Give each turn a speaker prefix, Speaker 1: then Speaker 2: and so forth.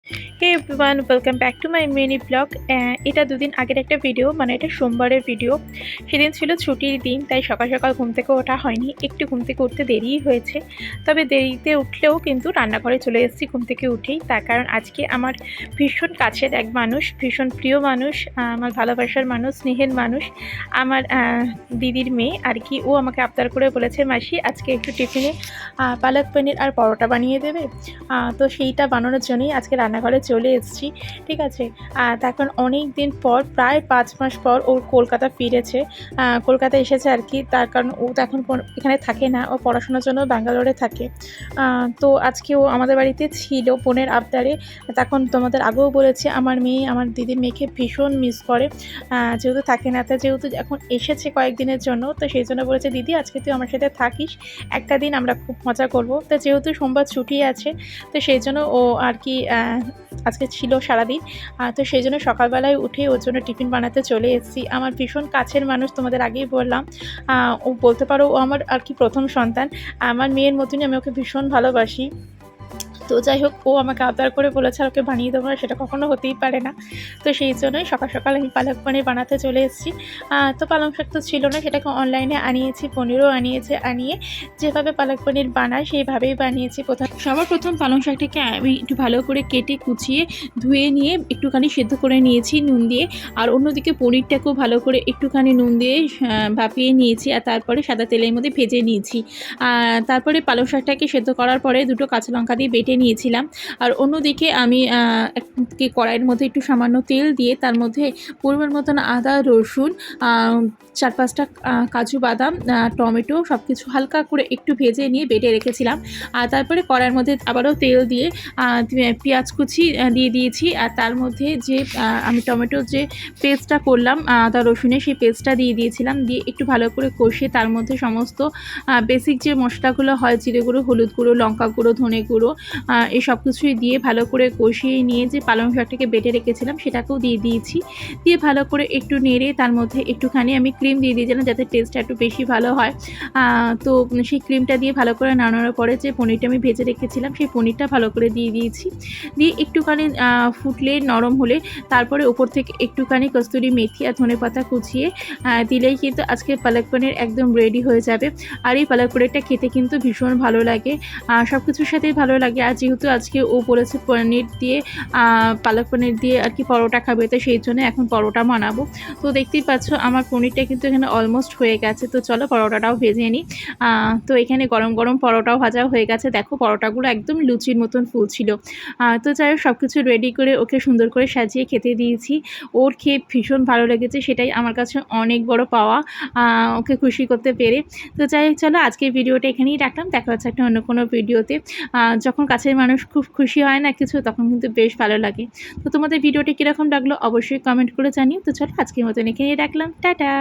Speaker 1: Hey everyone, welcome back to my mini blog. এটা দুদিন আগের একটা ভিডিও, মানে এটা সোমবারের ভিডিও। সেদিন ছিল ছুটির দিন, তাই সকাল সকাল ঘুম থেকে ওঠা হয়নি, একটু ঘুম থেকে উঠতে দেরিই হয়েছে। তবে দেরিতে উঠলেও কিন্তু রান্নাঘরে চলে এসেছি ঘুম থেকে উঠেই। তার কারণ আজকে আমার ভীষণ কাছের এক মানুষ, ভীষণ প্রিয় মানুষ, আমার ভালোবাসার মানুষ, স্নেহের মানুষ, আমার দিদির মেয়ে আর কি। ও আমাকে আবদার করে বলেছে, মাসি আজকে একটু টিফিনে পালক পনির আর পরোটা বানিয়ে দেবে। তো সেইটা বানানোর জন্যই আজকে রান্নাঘরে চলে এসেছি, ঠিক আছে। তার কারণ অনেক দিন পর, প্রায় 5 মাস পর ও কলকাতা ফিরেছে, কলকাতা এসেছে আর কি। তার কারণ ও তো এখন এখানে থাকে না, ও পড়াশোনার জন্য ব্যাঙ্গালোরে থাকে। তো আজকে ও আমাদের বাড়িতে ছিল বোনের আবদারে। তখন তোমাদের আগেও বলেছি, আমার মেয়ে আমার দিদির মেয়েকে ভীষণ মিস করে, যেহেতু থাকে না। তা যেহেতু এখন এসেছে কয়েকদিনের জন্য, তো সেই জন্য বলেছে, দিদি আজকে তুই আমার সাথে থাকিস, একটা দিন আমরা খুব মজা করব। তো যেহেতু সোমবার ছুটি আছে, তো সেই জন্য ও আর কি আজকে ছিল সারাদিন। তো সেই জন্য সকালবেলায় উঠে ওর জন্য টিফিন বানাতে চলে এসেছি। আমার ভীষণ কাছের মানুষ, তোমাদের আগেই বললাম। ও বলতে পারো ও আমার আর কি প্রথম সন্তান। আমার মেয়ের মতনই আমি ওকে ভীষণ ভালোবাসি। তো যাই হোক, ও আমাকে আবদার করে বলেছে আর ওকে বানিয়ে দেবো না, সেটা কখনো হতেই পারে না। তো সেই জন্যই সকাল সকাল আমি পালক পনির বানাতে চলে এসেছি। তো পালং শাক তো ছিল না, সেটাকে অনলাইনে আনিয়েছি, পনিরও আনিয়ে যেভাবে পালক পনির বানায় সেইভাবেই বানিয়েছি। সবার প্রথম পালং শাকটাকে আমি একটু ভালো করে কেটে কুচিয়ে ধুয়ে নিয়ে একটুখানি সেদ্ধ করে নিয়েছি নুন দিয়ে। আর অন্যদিকে পনিরটাকেও ভালো করে একটুখানি নুন দিয়ে ভাপিয়ে নিয়েছি, আর তারপরে সাদা তেলের মধ্যে ভেজে নিয়েছি। তারপরে পালং শাকটাকে সেদ্ধ করার পরে দুটো কাঁচা লঙ্কা দিয়ে বেটে নিয়েছিলাম। আর অন্যদিকে আমি কড়াইয়ের মধ্যে একটু সামান্য তেল দিয়ে তার মধ্যে পরিমাণ মতন আদা, রসুন, 4-5টা কাজু বাদাম, টমেটো সব কিছু হালকা করে একটু ভেজে নিয়ে বেটে রেখেছিলাম। আর তারপরে কড়াইয়ের মধ্যে আবারও তেল দিয়ে পেঁয়াজ কুচি দিয়ে দিয়েছি। আর তার মধ্যে যে আমি টমেটোর যে পেস্টটা করলাম আদা রসুনের, সেই পেস্টটা দিয়ে দিয়েছিলাম। দিয়ে একটু ভালো করে কষিয়ে তার মধ্যে সমস্ত বেসিক যে মশলাগুলো হয়, জিরে গুঁড়ো, হলুদ গুঁড়ো, লঙ্কা গুঁড়ো, ধনে গুঁড়ো, এই সব কিছুই দিয়ে ভালো করে কষিয়ে নিয়ে যে পালং শাকটাকে বেটে রেখেছিলাম সেটাকেও দিয়ে দিয়েছি। দিয়ে ভালো করে একটু নেড়ে তার মধ্যে একটুখানি আমি ক্রিম দিয়ে দিয়েছিলাম, যাতে টেস্টটা একটু বেশি ভালো হয়। তো সেই ক্রিমটা দিয়ে ভালো করে নাড়ানোর পরে যে পনিরটা আমি ভেজে রেখেছিলাম, সেই পনিরটা ভালো করে দিয়ে দিয়েছি। দিয়ে একটুখানি ফুটলে নরম হলে তারপরে ওপর থেকে একটুখানি কস্তুরি মেথি আর ধনেপাতা কুচিয়ে দিলেই কিন্তু আজকে পালক পনির একদম রেডি হয়ে যাবে। আর এই পালক পনিরটা খেতে কিন্তু ভীষণ ভালো লাগে, সব কিছুর সাথেই ভালো লাগে। আর যেহেতু আজকে ও বলেছে পনির দিয়ে, পালক পনির দিয়ে আর কি পরোটা খাবে, তো সেই জন্য এখন পরোটা বানাবো। তো দেখতেই পাচ্ছ আমার পনিরটা কিন্তু এখানে অলমোস্ট হয়ে গেছে। তো চলো পরোটাটাও ভেজে নিই। তো এখানে গরম গরম পরোটাও ভাজা হয়ে গেছে, দেখো পরোটাগুলো একদম লুচির মতন ফুলছিল। তো যাই হোক, সব কিছু রেডি করে ওকে সুন্দর করে সাজিয়ে খেতে দিয়েছি। ওর খেয়ে ভীষণ ভালো লেগেছে, সেটাই আমার কাছে অনেক বড় পাওয়া, ওকে খুশি করতে পেরে। তো যাই হোক, চলো আজকের ভিডিওটা এখানেই রাখলাম, দেখা হচ্ছে একটা অন্য কোনো ভিডিওতে। যখন কাছের মানুষ খুব খুশি হয় না কিছু, তখন কিন্তু বেশ ভালো লাগে। তো তোমাদের ভিডিওটি কীরকম লাগলো অবশ্যই কমেন্ট করে জানিও। তো চলো আজকের মতন এখানেই রাখলাম, টাটা।